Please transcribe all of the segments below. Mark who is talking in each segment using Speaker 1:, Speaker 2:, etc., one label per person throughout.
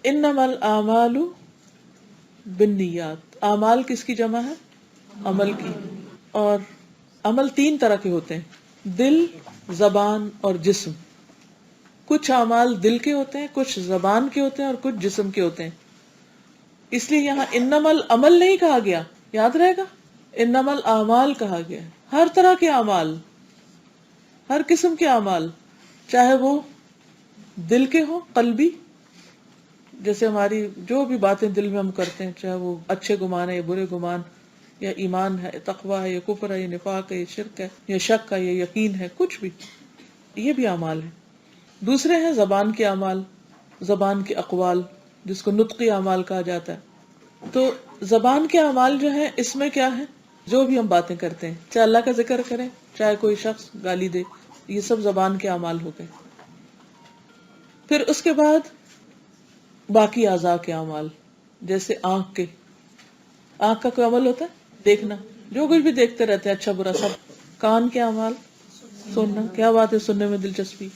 Speaker 1: انما الاعمال بالنیات، اعمال کس کی جمع ہے؟ عمل کی. اور عمل تین طرح کے ہوتے ہیں، دل، زبان اور جسم. کچھ اعمال دل کے ہوتے ہیں، کچھ زبان کے ہوتے ہیں اور کچھ جسم کے ہوتے ہیں. اس لیے یہاں انما العمل نہیں کہا گیا، یاد رہے گا، انما الاعمال کہا گیا. ہر طرح کے اعمال، ہر قسم کے اعمال، چاہے وہ دل کے ہوں، قلبی، جیسے ہماری جو بھی باتیں دل میں ہم کرتے ہیں، چاہے وہ اچھے گمان ہے یا برے گمان، یا ایمان ہے، تقوی ہے یا کفر ہے یا نفاق ہے یا شرک ہے یا شک ہے یا یقین ہے، کچھ بھی، یہ بھی اعمال ہے. دوسرے ہیں زبان کے اعمال، زبان کے اقوال، جس کو نطقی اعمال کہا جاتا ہے. تو زبان کے اعمال جو ہیں، اس میں کیا ہے، جو بھی ہم باتیں کرتے ہیں، چاہے اللہ کا ذکر کریں، چاہے کوئی شخص گالی دے، یہ سب زبان کے اعمال ہو گئے. پھر اس کے بعد باقی اعضاء کے اعمال، جیسے آنکھ کے، آنکھ کا کوئی عمل ہوتا ہے؟ دیکھنا، جو کچھ بھی دیکھتے رہتے ہیں، اچھا برا سب. کان کے اعمال، سننا، کیا بات ہے سننے میں دلچسپی.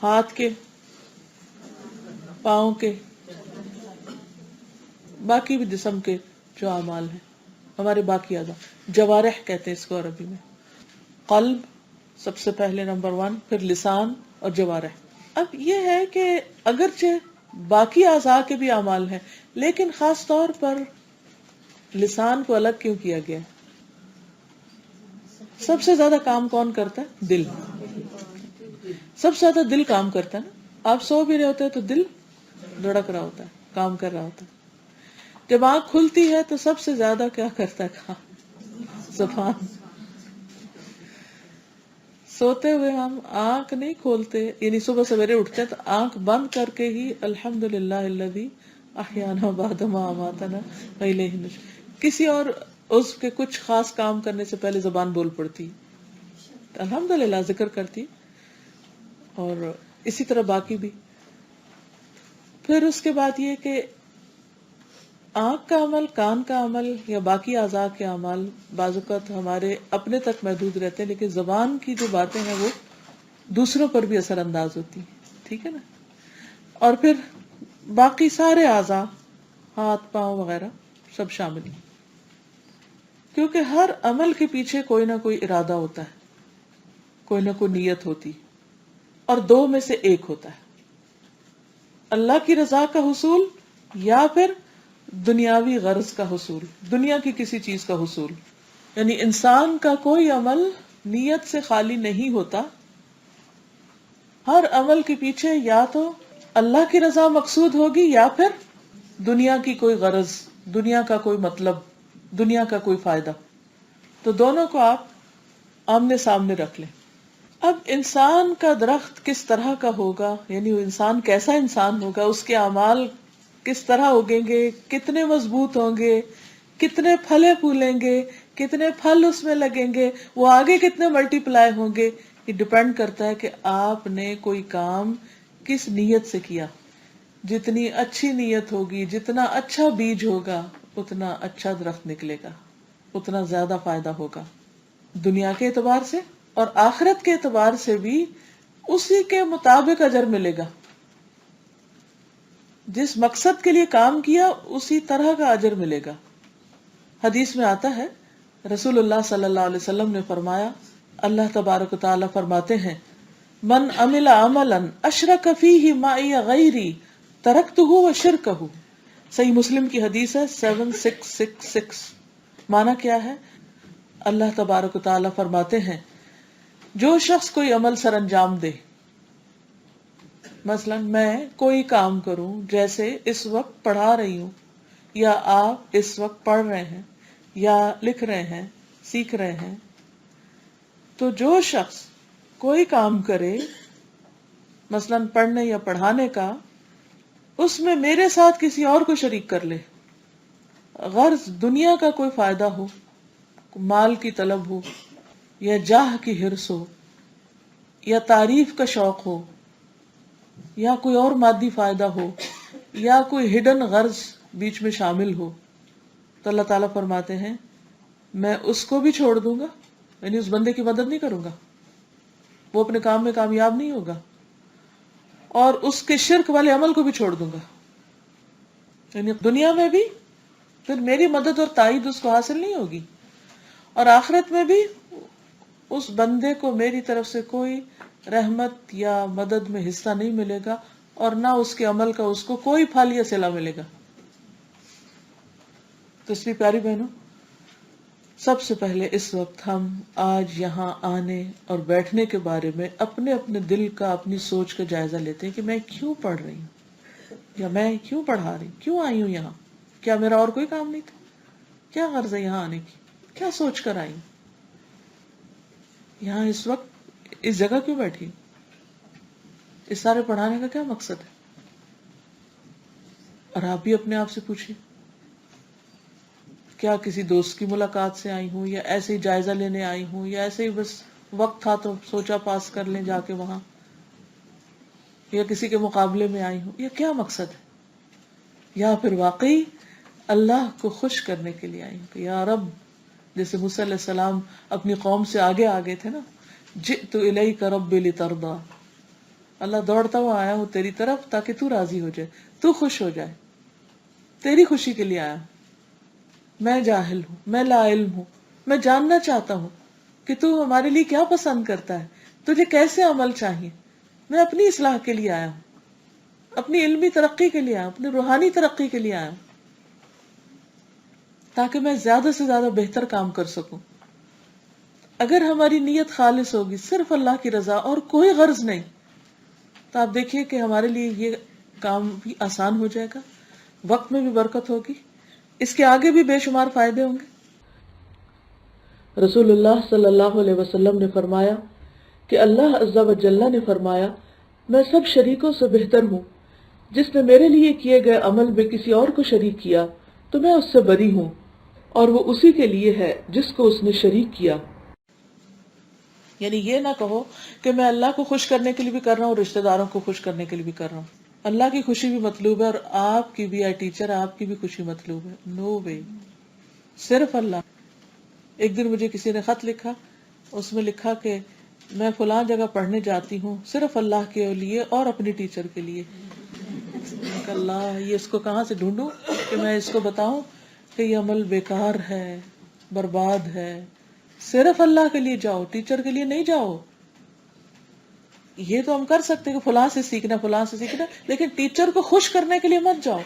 Speaker 1: ہاتھ کے، پاؤں کے، باقی بھی جسم کے جو اعمال ہیں، ہمارے باقی اعضاء، جوارح کہتے ہیں اس کو عربی میں. قلب سب سے پہلے نمبر 1، پھر لسان اور جوارح. اب یہ ہے کہ اگرچہ باقی اعضاء کے بھی اعمال ہیں، لیکن خاص طور پر لسان کو الگ کیوں کیا گیا؟ سب سے زیادہ کام کون کرتا ہے؟ دل. سب سے زیادہ دل کام کرتا ہے نا. آپ سو بھی رہے ہوتے ہیں تو دل دھڑک رہا ہوتا ہے، کام کر رہا ہوتا ہے. جب آنکھ کھلتی ہے تو سب سے زیادہ کیا کرتا ہے کام؟ زبان. سوتے ہوئے ہم آنکھ نہیں کھولتے، یعنی صبح سویرے اٹھتے ہیں تو آنکھ بند کر کے ہی الحمدللہ الذی احیانا بعد ما اماتنا والیہ النشور، کسی اور اس کے کچھ خاص کام کرنے سے پہلے زبان بول پڑتی، الحمدللہ ذکر کرتی. اور اسی طرح باقی بھی. پھر اس کے بعد یہ کہ آنکھ کا عمل، کان کا عمل یا باقی اعضاء کے اعمال بعض اوقات ہمارے اپنے تک محدود رہتے ہیں، لیکن زبان کی جو باتیں ہیں وہ دوسروں پر بھی اثر انداز ہوتی ہیں. ٹھیک ہے نا. اور پھر باقی سارے اعضاء، ہاتھ پاؤں وغیرہ سب شامل ہیں، کیونکہ ہر عمل کے پیچھے کوئی نہ کوئی ارادہ ہوتا ہے، کوئی نہ کوئی نیت ہوتی، اور دو میں سے ایک ہوتا ہے، اللہ کی رضا کا حصول یا پھر دنیاوی غرض کا حصول، دنیا کی کسی چیز کا حصول. یعنی انسان کا کوئی عمل نیت سے خالی نہیں ہوتا، ہر عمل کے پیچھے یا تو اللہ کی رضا مقصود ہوگی یا پھر دنیا کی کوئی غرض، دنیا کا کوئی مطلب، دنیا کا کوئی فائدہ. تو دونوں کو آپ آمنے سامنے رکھ لیں. اب انسان کا درخت کس طرح کا ہوگا، یعنی وہ انسان کیسا انسان ہوگا، اس کے اعمال کس طرح اگیں گے، کتنے مضبوط ہوں گے، کتنے پھلے پھولیں گے، کتنے پھل اس میں لگیں گے، وہ آگے کتنے ملٹی پلائی ہوں گے، یہ ڈپینڈ کرتا ہے کہ آپ نے کوئی کام کس نیت سے کیا. جتنی اچھی نیت ہوگی، جتنا اچھا بیج ہوگا، اتنا اچھا درخت نکلے گا، اتنا زیادہ فائدہ ہوگا دنیا کے اعتبار سے، اور آخرت کے اعتبار سے بھی اسی کے مطابق اجر ملے گا. جس مقصد کے لیے کام کیا اسی طرح کا اجر ملے گا. حدیث میں آتا ہے، رسول اللہ صلی اللہ علیہ وسلم نے فرمایا، اللہ تبارک و تعالیٰ فرماتے ہیں، من عمل عملا اشرک فیہ معی غیری ترکتہ وشرکہ. صحیح مسلم کی حدیث ہے 7666. معنی کیا ہے؟ اللہ تبارک و تعالیٰ فرماتے ہیں، جو شخص کوئی عمل سر انجام دے، مثلا میں کوئی کام کروں، جیسے اس وقت پڑھا رہی ہوں، یا آپ اس وقت پڑھ رہے ہیں یا لکھ رہے ہیں، سیکھ رہے ہیں، تو جو شخص کوئی کام کرے مثلا پڑھنے یا پڑھانے کا، اس میں میرے ساتھ کسی اور کو شریک کر لے، غرض دنیا کا کوئی فائدہ ہو، مال کی طلب ہو، یا جاہ کی حرص ہو، یا تعریف کا شوق ہو، یا کوئی اور مادی فائدہ ہو، یا کوئی ہڈن غرض بیچ میں شامل ہو، تو اللہ تعالیٰ فرماتے ہیں میں اس کو بھی چھوڑ دوں گا، یعنی اس بندے کی مدد نہیں کروں گا، وہ اپنے کام میں کامیاب نہیں ہوگا، اور اس کے شرک والے عمل کو بھی چھوڑ دوں گا. یعنی دنیا میں بھی پھر میری مدد اور تائید اس کو حاصل نہیں ہوگی، اور آخرت میں بھی اس بندے کو میری طرف سے کوئی رحمت یا مدد میں حصہ نہیں ملے گا، اور نہ اس کے عمل کا اس کو کوئی پھل یا صلہ ملے گا۔ تو اس لیے پیاری بہنوں، سب سے پہلے اس وقت ہم آج یہاں آنے اور بیٹھنے کے بارے میں اپنے اپنے دل کا، اپنی سوچ کا جائزہ لیتے ہیں کہ میں کیوں پڑھ رہی ہوں، یا میں کیوں پڑھا رہی ہوں، کیوں آئی ہوں یہاں، کیا میرا اور کوئی کام نہیں تھا، کیا غرض ہے یہاں آنے کی، کیا سوچ کر آئی ہوں، یہاں اس وقت اس جگہ کیوں بیٹھی ہوں، اس سارے پڑھانے کا کیا مقصد ہے۔ اور آپ بھی اپنے آپ سے پوچھیے، کیا کسی دوست کی ملاقات سے آئی ہوں، یا ایسے ہی جائزہ لینے آئی ہوں، یا ایسے ہی بس وقت تھا تو سوچا پاس کر لیں جا کے وہاں، یا کسی کے مقابلے میں آئی ہوں، یا کیا مقصد ہے، یا پھر واقعی اللہ کو خوش کرنے کے لیے آئی ہوں کہ یا رب، جیسے موسیٰ علیہ السلام اپنی قوم سے آگے آگے تھے نا، جئت الیک رب لترضی، اللہ دوڑتا ہوا آیا ہوں تیری طرف تاکہ تو راضی ہو جائے، تو خوش ہو جائے، تیری خوشی کے لیے آیا ہوں، میں جاہل ہوں، میں لا علم ہوں، میں جاننا چاہتا ہوں کہ تو ہمارے لیے کیا پسند کرتا ہے، تجھے کیسے عمل چاہیے، میں اپنی اصلاح کے لیے آیا ہوں، اپنی علمی ترقی کے لیے آیا ہوں، اپنی روحانی ترقی کے لیے آیا ہوں، تاکہ میں زیادہ سے زیادہ بہتر کام کر سکوں۔ اگر ہماری نیت خالص ہوگی، صرف اللہ کی رضا اور کوئی غرض نہیں، تو آپ دیکھیے کہ ہمارے لیے یہ کام بھی آسان ہو جائے گا، وقت میں بھی برکت ہوگی، اس کے آگے بھی بے شمار فائدے ہوں گے۔ رسول اللہ صلی اللہ علیہ وسلم نے فرمایا کہ اللہ عز و جل نے فرمایا، میں سب شریکوں سے بہتر ہوں، جس نے میرے لیے کیے گئے عمل میں کسی اور کو شریک کیا تو میں اس سے بری ہوں، اور وہ اسی کے لیے ہے جس کو اس نے شریک کیا۔ یعنی یہ نہ کہو کہ میں اللہ کو خوش کرنے کے لیے بھی کر رہا ہوں، رشتہ داروں کو خوش کرنے کے لیے بھی کر رہا ہوں، اللہ کی خوشی بھی مطلوب ہے اور آپ کی بھی، ٹیچر آپ کی بھی خوشی مطلوب ہے، نو وے، صرف اللہ۔ ایک دن مجھے کسی نے خط لکھا، اس میں لکھا کہ میں فلاں جگہ پڑھنے جاتی ہوں صرف اللہ کے لیے اور اپنی ٹیچر کے لیے۔ اللہ، یہ اس کو کہاں سے ڈھونڈوں کہ میں اس کو بتاؤں کہ یہ عمل بیکار ہے، برباد ہے، صرف اللہ کے لیے جاؤ، ٹیچر کے لیے نہیں جاؤ۔ یہ تو ہم کر سکتے کہ فلاں سے سیکھنا، فلاں سے سیکھنا، لیکن ٹیچر کو خوش کرنے کے لیے مت جاؤ۔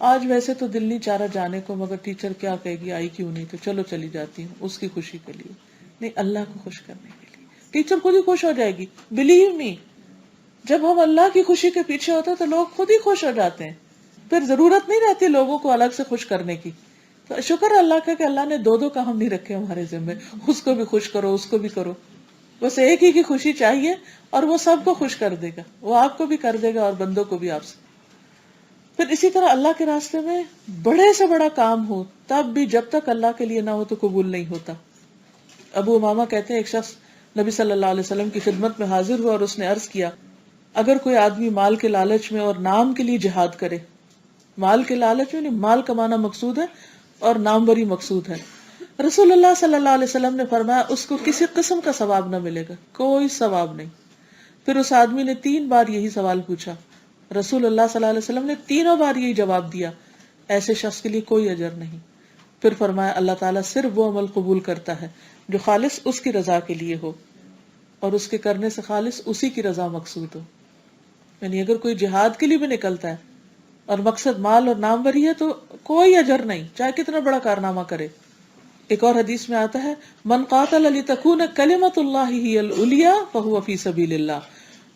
Speaker 1: آج ویسے تو دل نہیں چاہ رہا جانے کو، مگر ٹیچر کیا کہے گی، آئی کیوں نہیں، تو چلو چلی جاتی ہوں اس کی خوشی کے لیے، نہیں، اللہ کو خوش کرنے کے لیے۔ ٹیچر خود ہی خوش ہو جائے گی، بلیو می، جب ہم اللہ کی خوشی کے پیچھے ہوتے ہیں تو لوگ خود ہی خوش ہو جاتے ہیں، پھر ضرورت نہیں رہتی لوگوں کو الگ سے خوش کرنے کی۔ تو شکر اللہ کا کہ اللہ نے دو کام نہیں رکھے ہمارے ذمے، اس کو بھی خوش کرو، اس کو بھی کرو، بس ایک ہی کی خوشی چاہیے، اور وہ سب کو خوش کر دے گا، وہ آپ کو بھی کر دے گا اور بندوں کو بھی آپ سے۔ پھر اسی طرح اللہ کے راستے میں بڑے سے بڑا کام ہو، تب بھی جب تک اللہ کے لیے نہ ہو تو قبول نہیں ہوتا۔ ابو امامہ کہتے ہیں ایک شخص نبی صلی اللہ علیہ وسلم کی خدمت میں حاضر ہوا اور اس نے عرض کیا، اگر کوئی آدمی مال کے لالچ میں اور نام کے لیے جہاد کرے، مال کے لالچ میں نہیں، مال کمانا مقصود ہے اور ناموری مقصود ہے، رسول اللہ صلی اللہ علیہ وسلم نے فرمایا اس کو کسی قسم کا ثواب نہ ملے گا، کوئی ثواب نہیں۔ پھر اس آدمی نے 3 بار یہی سوال پوچھا، رسول اللہ صلی اللہ علیہ وسلم نے تینوں بار یہی جواب دیا، ایسے شخص کے لیے کوئی اجر نہیں۔ پھر فرمایا اللہ تعالیٰ صرف وہ عمل قبول کرتا ہے جو خالص اس کی رضا کے لیے ہو، اور اس کے کرنے سے خالص اسی کی رضا مقصود ہو۔ یعنی اگر کوئی جہاد کے لیے بھی نکلتا ہے اور مقصد مال اور ناموری ہے تو کوئی اجر نہیں، چاہے کتنا بڑا کارنامہ کرے۔ ایک اور حدیث میں آتا ہے، من قاتل لتکون کلمۃ اللہ ہی العلیٰ فہو فی سبیل اللہ،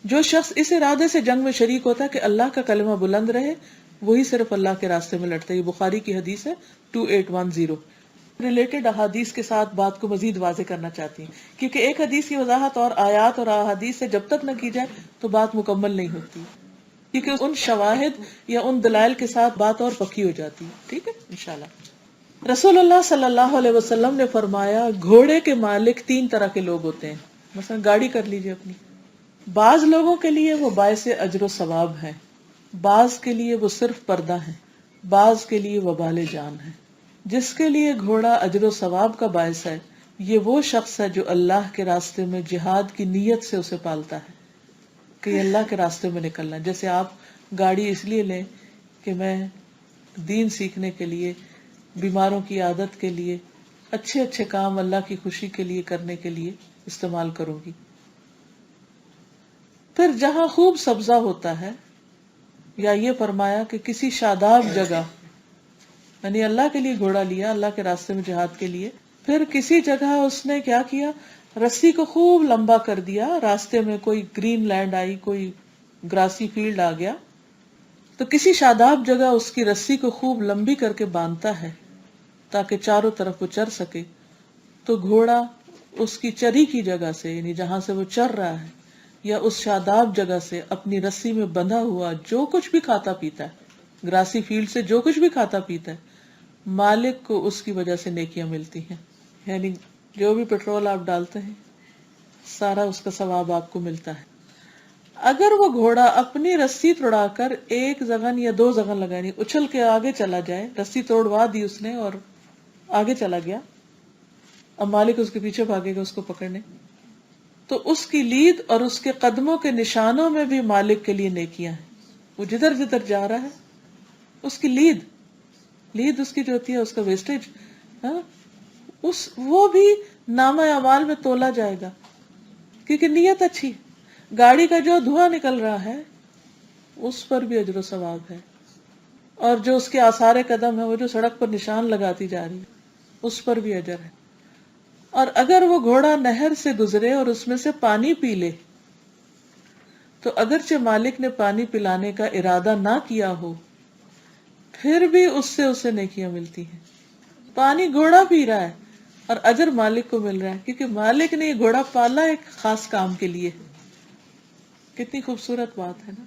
Speaker 1: جو شخص اس ارادے سے جنگ میں شریک ہوتا ہے کہ اللہ کا کلمہ بلند رہے، وہی صرف اللہ کے راستے میں لڑتا ہے۔ یہ بخاری کی حدیث ہے 2810۔ ریلیٹڈ احادیث کے ساتھ بات کو مزید واضح کرنا چاہتی ہیں، کیونکہ ایک حدیث کی وضاحت اور آیات اور احادیث سے جب تک نہ کی جائے تو بات مکمل نہیں ہوتی، کیونکہ ان شواہد یا ان دلائل کے ساتھ بات اور پکی ہو جاتی ہے۔ ٹھیک ہے انشاءاللہ۔ رسول اللہ صلی اللہ علیہ وسلم نے فرمایا گھوڑے کے مالک 3 طرح کے لوگ ہوتے ہیں۔ مثلا گاڑی کر لیجئے اپنی، بعض لوگوں کے لیے وہ باعث اجر و ثواب ہے، بعض کے لیے وہ صرف پردہ ہے، بعض کے لیے وبال جان ہے۔ جس کے لیے گھوڑا اجر و ثواب کا باعث ہے، یہ وہ شخص ہے جو اللہ کے راستے میں جہاد کی نیت سے اسے پالتا ہے کہ اللہ کے راستے میں نکلنا ہے۔ جیسے آپ گاڑی اس لیے لیں کہ میں دین سیکھنے کے لیے، بیماروں کی عادت کے لیے، اچھے اچھے کام اللہ کی خوشی کے لیے کرنے کے لیے استعمال کروں گی۔ پھر جہاں خوب سبزہ ہوتا ہے، یا یہ فرمایا کہ کسی شاداب جگہ، یعنی اللہ کے لیے گھوڑا لیا، اللہ کے راستے میں جہاد کے لیے، پھر کسی جگہ اس نے کیا کیا، رسی کو خوب لمبا کر دیا، راستے میں کوئی گرین لینڈ آئی، کوئی گراسی فیلڈ آ گیا، تو کسی شاداب جگہ اس کی رسی کو خوب لمبی کر کے باندھتا ہے تاکہ چاروں طرف وہ چر سکے، تو گھوڑا اس کی چری کی جگہ سے، یعنی جہاں سے وہ چر رہا ہے، یا اس شاداب جگہ سے اپنی رسی میں بندھا ہوا جو کچھ بھی کھاتا پیتا ہے، گراسی فیلڈ سے جو کچھ بھی کھاتا پیتا ہے، مالک کو اس کی وجہ سے نیکیاں ملتی ہیں۔ یعنی جو بھی پیٹرول آپ ڈالتے ہیں سارا اس کا ثواب آپ کو ملتا ہے۔ اگر وہ گھوڑا اپنی رسی توڑا کر ایک زغن یا دو زغن لگانی، اچھل کے آگے چلا جائے، رسی توڑوا دی اس نے اور آگے چلا گیا، اب مالک اس کے پیچھے بھاگے گا اس کو پکڑنے، تو اس کی لید اور اس کے قدموں کے نشانوں میں بھی مالک کے لیے نیکیاں ہیں۔ وہ جدھر جدھر جا رہا ہے اس کی لید اس کی جو ہوتی ہے، اس کا ویسٹیج، وہ بھی نامہ اعمال میں تولا جائے گا، کیونکہ نیت اچھی۔ گاڑی کا جو دھواں نکل رہا ہے اس پر بھی اجر و ثواب ہے، اور جو اس کے آثار قدم ہے، وہ جو سڑک پر نشان لگاتی جا رہی ہے، اس پر بھی اجر ہے۔ اور اگر وہ گھوڑا نہر سے گزرے اور اس میں سے پانی پی لے، تو اگرچہ مالک نے پانی پلانے کا ارادہ نہ کیا ہو، پھر بھی اس سے اسے نیکیاں ملتی ہیں۔ پانی گھوڑا پی رہا ہے اور اجر مالک کو مل رہا ہے، کیونکہ مالک نے یہ گھوڑا پالا ایک خاص کام کے لیے۔ کتنی خوبصورت بات ہے نا۔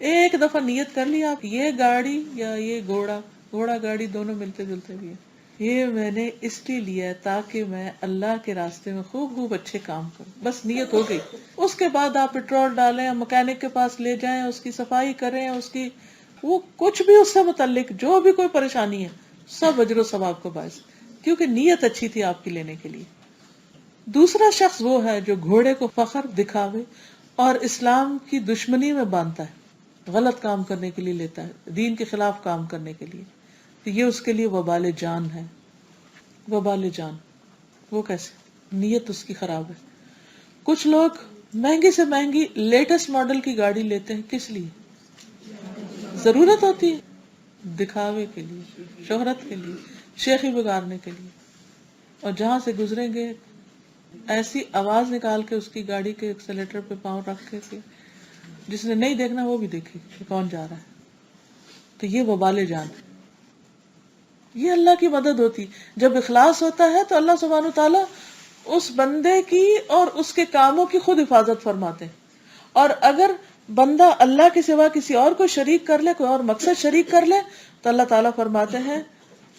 Speaker 1: ایک دفعہ نیت کر لی آپ، یہ گاڑی یا یہ گھوڑا گاڑی دونوں ملتے جلتے بھی ہیں، یہ میں نے اس لیے لیا ہے تاکہ میں اللہ کے راستے میں خوب خوب اچھے کام کروں، بس نیت ہو گئی۔ اس کے بعد آپ پیٹرول ڈالیں، مکینک کے پاس لے جائیں، اس کی صفائی کریں، اس کی وہ کچھ بھی اس سے متعلق جو بھی کوئی پریشانی ہے، سب اجر و ثواب کا باعث، کیونکہ نیت اچھی تھی آپ کی لینے کے لیے۔ دوسرا شخص وہ ہے جو گھوڑے کو فخر، دکھاوے اور اسلام کی دشمنی میں باندھتا ہے، غلط کام کرنے کے لیے لیتا ہے، دین کے خلاف کام کرنے کے لیے، تو یہ اس کے لیے وبال جان ہے۔ وبال جان، وہ کیسے؟ نیت اس کی خراب ہے۔ کچھ لوگ مہنگی سے مہنگی لیٹسٹ ماڈل کی گاڑی لیتے ہیں، کس لیے؟ ضرورت ہوتی ہے، دکھاوے کے لیے، شہرت کے لیے، شیخی بگارنے کے لیے، اور جہاں سے گزریں گے ایسی آواز نکال کے اس کی گاڑی کے ایکسیلیٹر پہ پاؤں رکھ کے جس نے نہیں دیکھنا وہ بھی دیکھے کہ کون جا رہا ہے۔ تو یہ وبال جان ہے، یہ اللہ کی مدد ہوتی۔ جب اخلاص ہوتا ہے تو اللہ سبحانہ وتعالیٰ اس بندے کی اور اس کے کاموں کی خود حفاظت فرماتے ہیں۔ اور اگر بندہ اللہ کے سوا کسی اور کو شریک کر لے، کوئی اور مقصد شریک کر لے، تو اللہ تعالیٰ فرماتے ہیں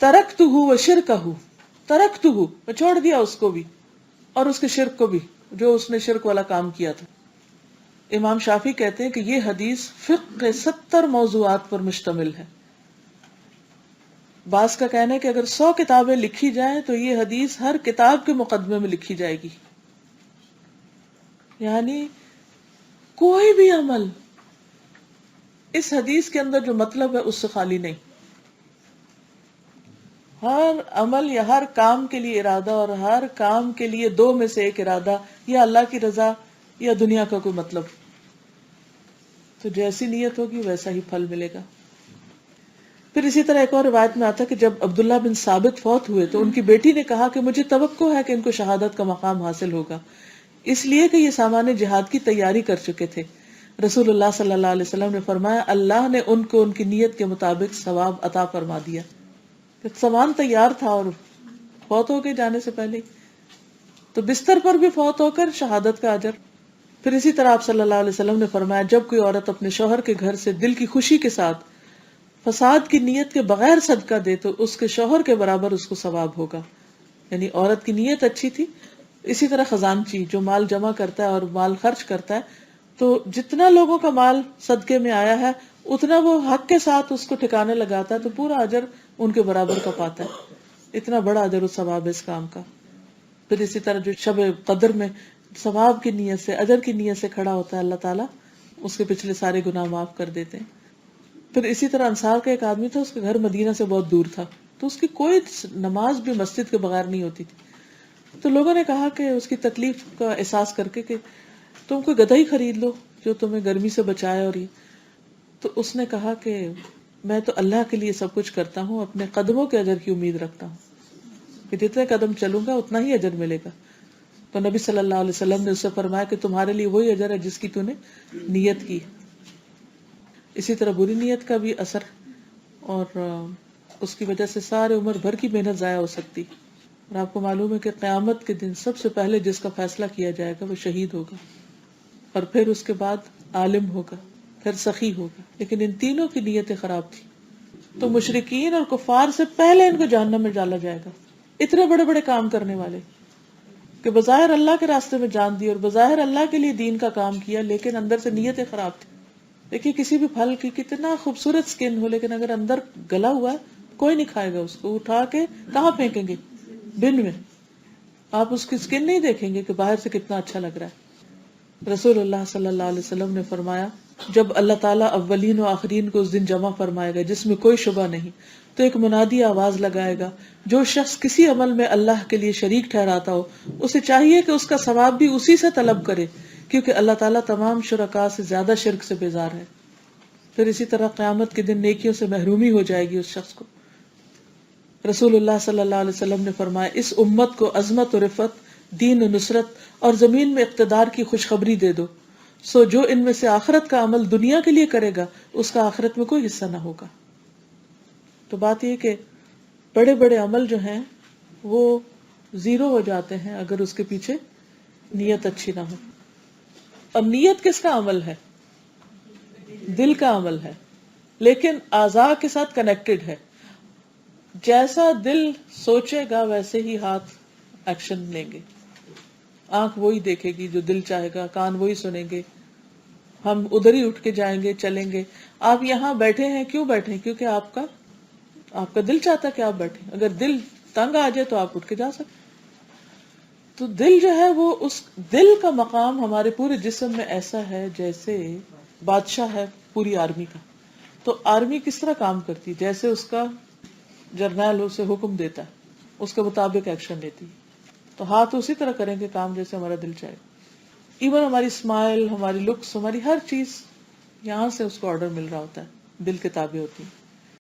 Speaker 1: ترکتہ وشرکہ، ترکتہ، میں چھوڑ دیا اس کو بھی اور اس کے شرک کو بھی، جو اس نے شرک والا کام کیا تھا۔ امام شافعی کہتے ہیں کہ یہ حدیث فقہ کے 70 موضوعات پر مشتمل ہے۔ بعض کا کہنا ہے کہ اگر 100 کتابیں لکھی جائیں تو یہ حدیث ہر کتاب کے مقدمے میں لکھی جائے گی۔ یعنی کوئی بھی عمل اس حدیث کے اندر جو مطلب ہے اس سے خالی نہیں، ہر عمل یا ہر کام کے لیے ارادہ، اور ہر کام کے لیے دو میں سے ایک ارادہ، یا اللہ کی رضا یا دنیا کا کوئی مطلب، تو جیسی نیت ہوگی ویسا ہی پھل ملے گا۔ پھر اسی طرح ایک اور روایت میں آتا ہے کہ جب عبداللہ بن ثابت فوت ہوئے تو ان کی بیٹی نے کہا کہ مجھے توقع ہے کہ ان کو شہادت کا مقام حاصل ہوگا، اس لیے کہ یہ سامان جہاد کی تیاری کر چکے تھے۔ رسول اللہ صلی اللہ علیہ وسلم نے فرمایا اللہ نے ان کو ان کی نیت کے مطابق ثواب عطا فرما دیا۔ سامان تیار تھا اور فوت ہو کے جانے سے پہلے، تو بستر پر بھی فوت ہو کر شہادت کا اجر۔ پھر اسی طرح آپ صلی اللہ علیہ وسلم نے فرمایا جب کوئی عورت اپنے شوہر کے گھر سے دل کی خوشی کے ساتھ فساد کی نیت کے بغیر صدقہ دے تو اس کے شوہر کے برابر اس کو ثواب ہوگا۔ یعنی عورت کی نیت اچھی تھی۔ اسی طرح خزانچی جو مال جمع کرتا ہے اور مال خرچ کرتا ہے، تو جتنا لوگوں کا مال صدقے میں آیا ہے اتنا وہ حق کے ساتھ اس کو ٹھکانے لگاتا ہے تو پورا اجر ان کے برابر کا پاتا ہے۔ اتنا بڑا اجر و ثواب ہے اس کام کا۔ پھر اسی طرح جو شب قدر میں ثواب کی نیت سے، اجر کی نیت سے کھڑا ہوتا ہے، اللہ تعالیٰ اس کے پچھلے سارے گناہ معاف کر دیتے ہیں۔ پھر اسی طرح انصار کا ایک آدمی تھا، اس کا گھر مدینہ سے بہت دور تھا، تو اس کی کوئی نماز بھی مسجد کے بغیر نہیں ہوتی تھی. تو لوگوں نے کہا کہ اس کی تکلیف کا احساس کر کے کہ تم کوئی گدھا ہی خرید لو جو تمہیں گرمی سے بچائے. اور یہ تو اس نے کہا کہ میں تو اللہ کے لیے سب کچھ کرتا ہوں، اپنے قدموں کے اجر کی امید رکھتا ہوں کہ جتنے قدم چلوں گا اتنا ہی اجر ملے گا. تو نبی صلی اللہ علیہ وسلم نے اس سے فرمایا کہ تمہارے لیے وہی اجر ہے جس کی تو نے نیت کی. اسی طرح بری نیت کا بھی اثر، اور اس کی وجہ سے سارے عمر بھر کی محنت ضائع ہو سکتی. اور آپ کو معلوم ہے کہ قیامت کے دن سب سے پہلے جس کا فیصلہ کیا جائے گا وہ شہید ہوگا، اور پھر اس کے بعد عالم ہوگا، پھر سخی ہوگا. لیکن ان تینوں کی نیتیں خراب تھی، تو مشرکین اور کفار سے پہلے ان کو جہنم میں ڈالا جائے گا. اتنے بڑے بڑے کام کرنے والے کہ بظاہر اللہ کے راستے میں جان دی اور بظاہر اللہ کے لیے دین کا کام کیا، لیکن اندر سے نیتیں خراب تھی. دیکھیے کسی بھی پھل کی کتنا خوبصورت سکن ہو، لیکن اگر اندر گلا ہوا ہے کوئی نہیں کھائے گا اس کو. اٹھا کے کہاں پھینکیں گے؟ بن میں. آپ اس کی سکن نہیں دیکھیں گے کہ باہر سے کتنا اچھا لگ رہا ہے. رسول اللہ صلی اللہ علیہ وسلم نے فرمایا جب اللہ تعالیٰ اولین و آخرین کو اس دن جمع فرمائے گا جس میں کوئی شبہ نہیں، تو ایک منادی آواز لگائے گا، جو شخص کسی عمل میں اللہ کے لیے شریک ٹھہراتا ہو اسے چاہیے کہ اس کا ثواب بھی اسی سے طلب کرے، کیونکہ اللہ تعالیٰ تمام شرکاء سے زیادہ شرک سے بیزار ہے. پھر اسی طرح قیامت کے دن نیکیوں سے محرومی ہو جائے گی اس شخص کو. رسول اللہ صلی اللہ علیہ وسلم نے فرمایا اس امت کو عظمت و رفعت، دین و نصرت اور زمین میں اقتدار کی خوشخبری دے دو، سو جو ان میں سے آخرت کا عمل دنیا کے لیے کرے گا اس کا آخرت میں کوئی حصہ نہ ہوگا. تو بات یہ کہ بڑے بڑے عمل جو ہیں وہ زیرو ہو جاتے ہیں اگر اس کے پیچھے نیت اچھی نہ ہو. اور نیت کس کا عمل ہے؟ دل کا عمل ہے، لیکن اعضاء کے ساتھ کنیکٹڈ ہے. جیسا دل سوچے گا ویسے ہی ہاتھ ایکشن لیں گے. آنکھ وہی دیکھے گی جو دل چاہے گا، کان وہی سنیں گے، ہم ادھر ہی اٹھ کے جائیں گے، چلیں گے. آپ یہاں بیٹھے ہیں، کیوں بیٹھے ہیں؟ کیونکہ آپ کا دل چاہتا ہے کہ آپ بیٹھیں. اگر دل تنگ آ جائے تو آپ اٹھ کے جا سکتے. تو دل جو ہے وہ اس دل کا مقام ہمارے پورے جسم میں ایسا ہے جیسے بادشاہ ہے پوری آرمی کا. تو آرمی کس طرح کام کرتی؟ جیسے اس کا جرنیل اسے حکم دیتا ہے اس کے مطابق ایکشن لیتی ہے. تو ہاتھ اسی طرح کریں گے کام جیسے ہمارا دل چاہے. ایون ہماری اسمائل، ہماری لکس، ہماری ہر چیز یہاں سے اس کو آرڈر مل رہا ہوتا ہے، دل کے تابع ہوتی ہے.